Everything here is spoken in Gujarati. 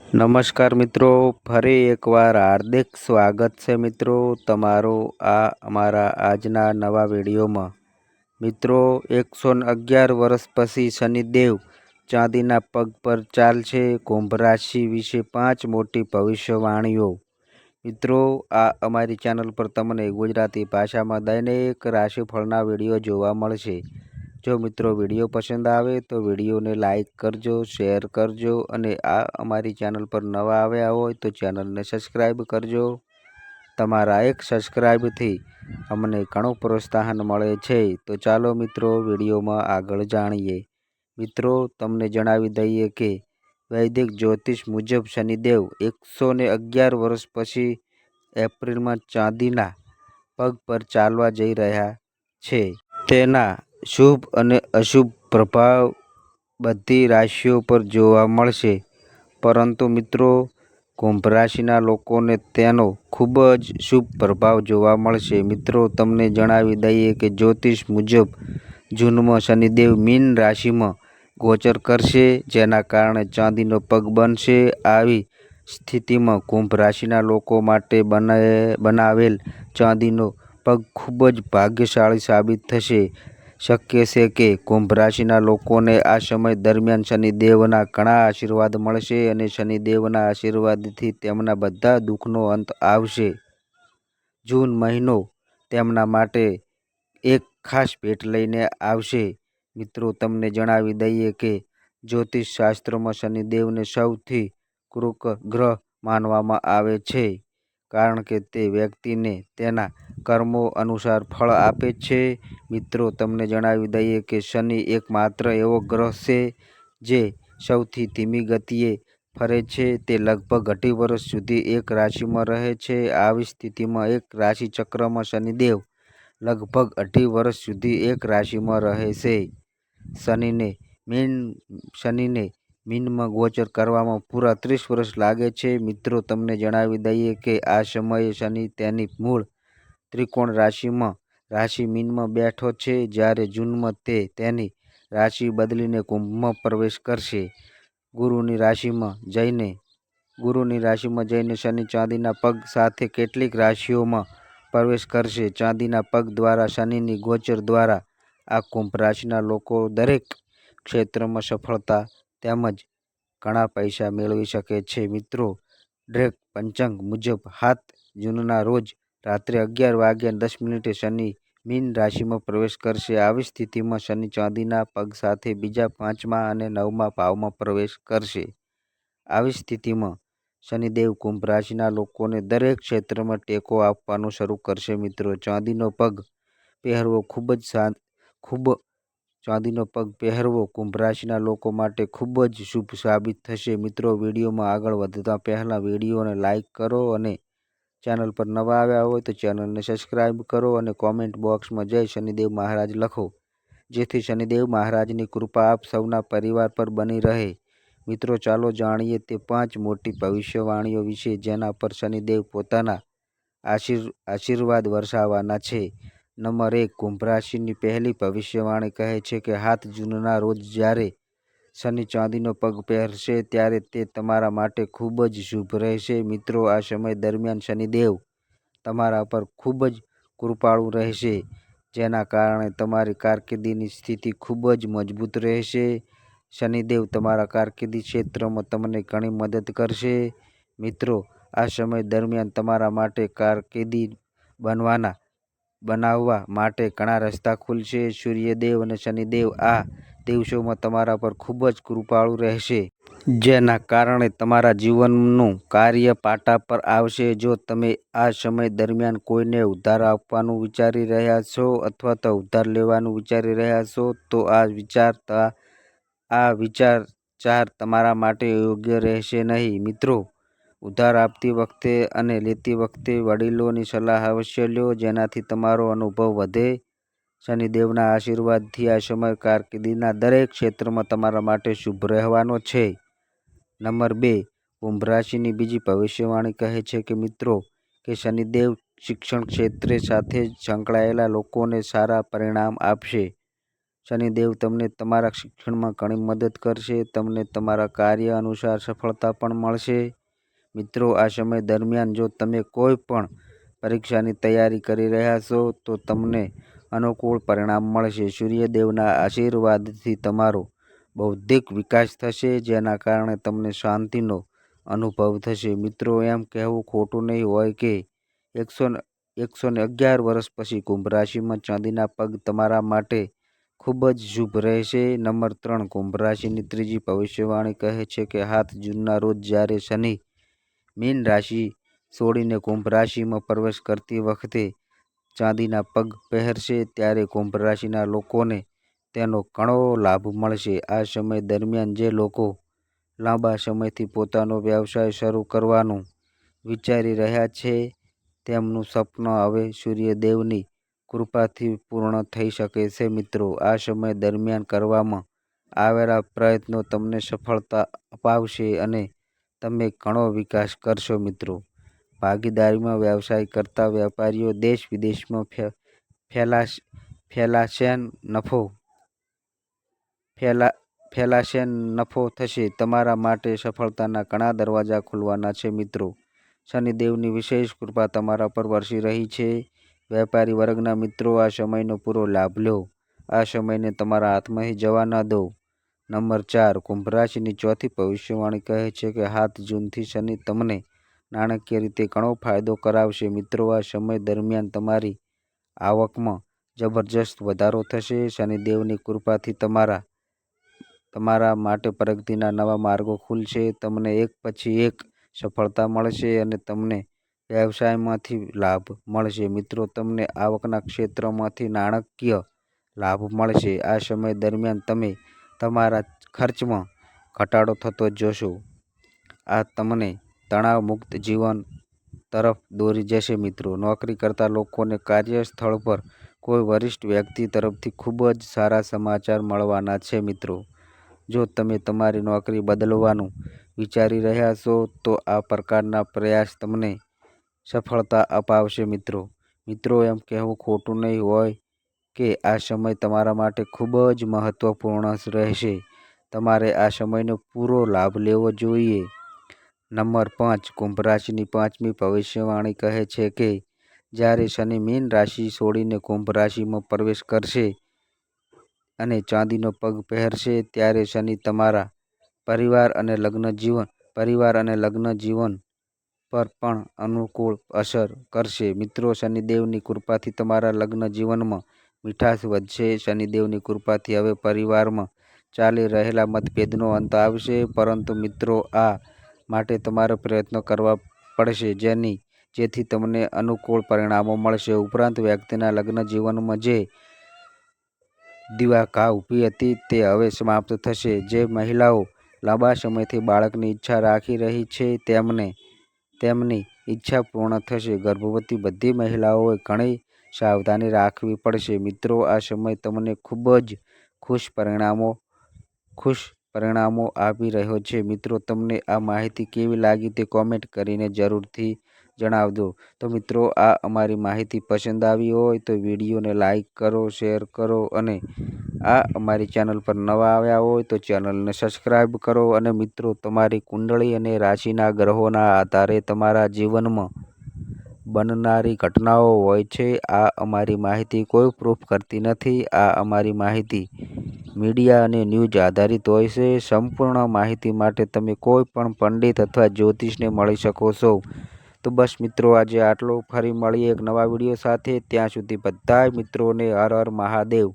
નમસ્કાર મિત્રો, ફરી એકવાર હાર્દિક સ્વાગત છે મિત્રો તમારું આ અમારા આજના નવા વિડીયોમાં। મિત્રો 111 વર્ષ પછી શનિદેવ ચાંદીના પગ પર ચાલશે। કુંભ રાશિ વિશે 5 મોટી ભવિષ્યવાણીઓ। મિત્રો આ અમારી ચેનલ પર તમને ગુજરાતી ભાષામાં દૈનિક રાશિફળના વિડીયો જોવા મળશે। જો મિત્રો વિડીયો પસંદ આવે તો વિડીયોને લાઈક કરજો, શેર કરજો અને આ અમારી ચેનલ પર નવા આવ્યા હોય તો ચેનલને સબસ્ક્રાઈબ કરજો। તમારા એક સબસ્ક્રાઈબથી અમને ઘણું પ્રોત્સાહન મળે છે। તો ચાલો મિત્રો વિડીયોમાં આગળ જાણીએ। મિત્રો તમને જણાવી દઈએ કે વૈદિક જ્યોતિષ મુજબ શનિદેવ 111 વર્ષ પછી એપ્રિલમાં ચાંદીના પગ પર ચાલવા જઈ રહ્યા છે। તેના શુભ અને અશુભ પ્રભાવ બધી રાશિઓ પર જોવા મળશે, પરંતુ મિત્રો કુંભ રાશિના લોકોને તેનો ખૂબ જ શુભ પ્રભાવ જોવા મળશે। મિત્રો તમને જણાવી દઈએ કે જ્યોતિષ મુજબ જૂનમાં શનિદેવ મીન રાશિમાં ગોચર કરશે, જેના કારણે ચાંદીનો પગ બનશે। આવી સ્થિતિમાં કુંભ રાશિના લોકો માટે બનાવેલ ચાંદીનો પગ ખૂબ જ ભાગ્યશાળી સાબિત થશે। શક્ય છે કે કુંભ રાશિના લોકોને આ સમય દરમિયાન શનિદેવના ઘણા આશીર્વાદ મળશે અને શનિદેવના આશીર્વાદથી તેમના બધા દુઃખનો અંત આવશે। જૂન મહિનો તેમના માટે એક ખાસ ભેટ લઈને આવશે। મિત્રો તમને જણાવી દઈએ કે જ્યોતિષ શાસ્ત્રમાં શનિદેવને સૌથી કૃપક ગ્રહ માનવામાં આવે છે, કારણ કે તે વ્યક્તિને તેના કર્મો અનુસાર ફળ આપે છે। મિત્રો તમને જણાવી દઈએ કે શનિ એકમાત્ર એવો ગ્રહ છે જે સૌથી ધીમી ગતિએ ફરે છે। તે લગભગ 2.5 વર્ષ સુધી એક રાશિમાં રહે છે। આવી સ્થિતિમાં એક રાશિ ચક્રમાં શનિદેવ લગભગ 2.5 વર્ષ સુધી એક રાશિમાં રહે છે। શનિને મીનમાં ગોચર કરવામાં પૂરા 30 વર્ષ લાગે છે। મિત્રો તમને જણાવી દઈએ કે આ સમયે શનિ તેની મૂળ ત્રિકોણ રાશિમાં રાશિ મીનમાં બેઠો છે, જ્યારે જૂનમાં તે તેની રાશિ બદલીને કુંભમાં પ્રવેશ કરશે। ગુરુની રાશિમાં જઈને શનિ ચાંદીના પગ સાથે કેટલીક રાશિઓમાં પ્રવેશ કરશે। ચાંદીના પગ દ્વારા શનિની ગોચર દ્વારા આ કુંભ રાશિના લોકો દરેક ક્ષેત્રમાં સફળતા તેમજ ઘણા પૈસા મેળવી શકે છે। મિત્રો ડ્રેક પંચાંગ મુજબ 7 જૂનના રોજ રાત્રે 11:10 શનિ મીન રાશિમાં પ્રવેશ કરશે। આવી સ્થિતિમાં શનિ ચાંદીના પગ સાથે બીજા 5મા અને 9મા ભાવમાં પ્રવેશ કરશે। આવી સ્થિતિમાં શનિદેવ કુંભ રાશિના લોકોને દરેક ક્ષેત્રમાં ટેકો આપવાનું શરૂ કરશે। મિત્રો ચાંદીનો પગ પહેરવો કુંભ રાશિના લોકો માટે ખૂબ જ શુભ સાબિત થશે। મિત્રો વિડીયોમાં આગળ વધતા પહેલાં વિડીયોને લાઈક કરો અને ચેનલ પર નવા આવ્યા હોય તો ચેનલને સબસ્ક્રાઈબ કરો અને કોમેન્ટ બોક્સમાં જય શનિદેવ મહારાજ લખો, જેથી શનિદેવ મહારાજની કૃપા આપ સૌના પરિવાર પર બની રહે। મિત્રો ચાલો જાણીએ તે 5 મોટી ભવિષ્યવાણીઓ વિશે જેના પર શનિદેવ પોતાના આશીર્વાદ વરસાવવાના છે। નંબર 1, કુંભ રાશિની પહેલી ભવિષ્યવાણી કહે છે કે 7 જૂનના રોજ જ્યારે શનિ ચાંદીનો પગ પહેરશે ત્યારે તે તમારા માટે ખૂબ જ શુભ રહેશે। મિત્રો આ સમય દરમિયાન શનિદેવ તમારા પર ખૂબ જ કૃપાળુ રહેશે, જેના કારણે તમારી કારકિર્દીની સ્થિતિ ખૂબ જ મજબૂત રહેશે। શનિદેવ તમારા કારકિર્દી ક્ષેત્રમાં તમને ઘણી મદદ કરશે। મિત્રો આ સમય દરમિયાન તમારા માટે કારકિર્દી બનાવવા માટે ઘણા રસ્તા ખુલશે। સૂર્યદેવ અને શનિદેવ આ દિવસોમાં તમારા પર ખૂબ જ કૃપાળુ રહેશે, જેના કારણે તમારા જીવનનું કાર્ય પાટા પર આવશે। જો તમે આ સમય દરમિયાન કોઈને ઉધાર આપવાનું વિચારી રહ્યા છો અથવા તો ઉધાર લેવાનું વિચારી રહ્યા છો તો આ વિચાર તમારા માટે યોગ્ય રહેશે નહીં। મિત્રો ઉધાર આપતી વખતે અને લેતી વખતે વડીલોની સલાહ અવશ્ય લો, જેનાથી તમારો અનુભવ વધે। શનિદેવના આશીર્વાદથી આ સમય કારકિર્દીના દરેક ક્ષેત્રમાં તમારા માટે શુભ રહેવાનો છે। નંબર 2, કુંભ રાશિની બીજી ભવિષ્યવાણી કહે છે કે મિત્રો કે શનિદેવ શિક્ષણ ક્ષેત્ર સાથે સંકળાયેલા લોકોને સારા પરિણામ આપશે। શનિદેવ તમને તમારા શિક્ષણમાં ઘણી મદદ કરશે. તમને તમારા કાર્ય અનુસાર સફળતા પણ મળશે. મિત્રો, આ સમય દરમિયાન જો તમે કોઈ પણ પરીક્ષાની તૈયારી કરી રહ્યા છો તો તમને અનુકૂળ પરિણામ મળશે. સૂર્યદેવના આશીર્વાદથી તમારો બૌદ્ધિક વિકાસ થશે, જેના કારણે તમને શાંતિનો અનુભવ થશે. મિત્રો, એમ કહેવું ખોટું નહીં હોય કે 111 વર્ષ પછી કુંભ રાશિમાં ચાંદીના પગ તમારા માટે ખૂબ જ શુભ રહેશે. નંબર 3, કુંભ રાશિની ત્રીજી ભવિષ્યવાણી કહે છે કે 7 જૂનના રોજ જ્યારે શનિ મીન રાશિ છોડીને કુંભ રાશિમાં પ્રવેશ કરતી વખતે ચાંદીના પગ પહેરશે, ત્યારે કુંભ રાશિના લોકોને તેનો ઘણો લાભ મળશે. આ સમય દરમિયાન જે લોકો લાંબા સમયથી પોતાનો વ્યવસાય શરૂ કરવાનું વિચારી રહ્યા છે, તેમનું સપનું હવે સૂર્યદેવની કૃપાથી પૂર્ણ થઈ શકે છે. મિત્રો, આ સમય દરમિયાન કરવામાં આવેલા પ્રયત્નો તમને સફળતા અપાવશે અને તમે ઘણો વિકાસ કરશો. મિત્રો, ભાગીદારીમાં વ્યવસાય કરતા વેપારીઓ દેશ વિદેશમાં ફેલાશે નફો થશે. તમારા માટે સફળતાના ઘણા દરવાજા ખુલવાના છે. મિત્રો, શનિદેવની વિશેષ કૃપા તમારા પર વરસી રહી છે. વેપારી વર્ગના મિત્રો, આ સમયનો પૂરો લાભ લો. આ સમયને તમારા હાથમાંથી જવા ન દો. નંબર 4, કુંભ રાશિની ચોથી ભવિષ્યવાણી કહે છે કે 7 જૂનથી શનિ તમને નાણાકીય રીતે ઘણો ફાયદો કરાવશે. મિત્રો, આ સમય દરમિયાન તમારી આવકમાં જબરજસ્ત વધારો થશે. શનિદેવની કૃપાથી તમારા માટે પ્રગતિના નવા માર્ગો ખુલશે. તમને એક પછી એક સફળતા મળશે અને તમને વ્યવસાયમાંથી લાભ મળશે. મિત્રો, તમને આવકના ક્ષેત્રમાંથી નાણાકીય લાભ મળશે. આ સમય દરમિયાન તમે તમારા ખર્ચમાં ઘટાડો થતો જોશો. આ તમને તણાવ મુક્ત જીવન તરફ દોરી જશે. મિત્રો, નોકરી કરતા લોકોને કાર્યસ્થળ પર કોઈ વરિષ્ઠ વ્યક્તિ તરફથી ખૂબ જ સારા સમાચાર મળવાના છે. મિત્રો, જો તમે તમારી નોકરી બદલવાનું વિચારી રહ્યા છો તો આ પ્રકારના પ્રયાસ તમને સફળતા અપાવશે. મિત્રો, એમ કહેવું ખોટું નહીં હોય કે આ સમય તમારા માટે ખૂબ જ મહત્વપૂર્ણ રહેશે. તમારે આ સમયનો પૂરો લાભ લેવો જોઈએ. નંબર 5, કુંભ રાશિની પાંચમી ભવિષ્યવાણી કહે છે કે જ્યારે શનિ મીન રાશિ છોડીને કુંભ રાશિમાં પ્રવેશ કરશે અને ચાંદીનો પગ પહેરશે, ત્યારે શનિ તમારા પરિવાર અને લગ્ન જીવન પર પણ અનુકૂળ અસર કરશે. મિત્રો, શનિદેવની કૃપાથી તમારા લગ્ન જીવનમાં મીઠાશ વધશે. શનિદેવની કૃપાથી હવે પરિવારમાં ચાલી રહેલા મતભેદનો અંત આવશે. પરંતુ મિત્રો, આ માટે તમારે પ્રયત્નો કરવા પડશે જેથી તમને અનુકૂળ પરિણામો મળશે. ઉપરાંત, વ્યક્તિના લગ્ન જીવનમાં જે દિવાઘા ઊભી હતી તે હવે સમાપ્ત થશે. જે મહિલાઓ લાંબા સમયથી બાળકની ઈચ્છા રાખી રહી છે તેમની ઈચ્છા પૂર્ણ થશે. ગર્ભવતી બધી મહિલાઓએ ઘણી સાવધાની રાખવી પડશે. મિત્રો, આ સમય તમને ખૂબ જ ખુશ પરિણામો આપી રહ્યો છે. મિત્રો, તમને આ માહિતી કેવી લાગી તે કોમેન્ટ કરીને જરૂરથી જણાવજો. તો મિત્રો, આ અમારી માહિતી પસંદ આવી હોય તો વિડીયોને લાઈક કરો, શેર કરો અને આ અમારી ચેનલ પર નવા આવ્યા હોય તો ચેનલને સબસ્ક્રાઈબ કરો. અને મિત્રો, તમારી કુંડળી અને રાશિના ગ્રહોના આધારે તમારા જીવનમાં બનનારી ઘટનાઓ હોય છે. આ અમારી માહિતી કોઈ પ્રૂફ કરતી નથી. આ અમારી માહિતી મીડિયા અને ન્યૂઝ આધારિત હોય છે. સંપૂર્ણ માહિતી માટે તમે કોઈ પણ પંડિત અથવા જ્યોતિષને મળી શકો છો. તો બસ મિત્રો, આજે આટલું. ફરી મળીએ એક નવા વિડીયો સાથે. ત્યાં સુધી બધાય મિત્રોને હર હર મહાદેવ.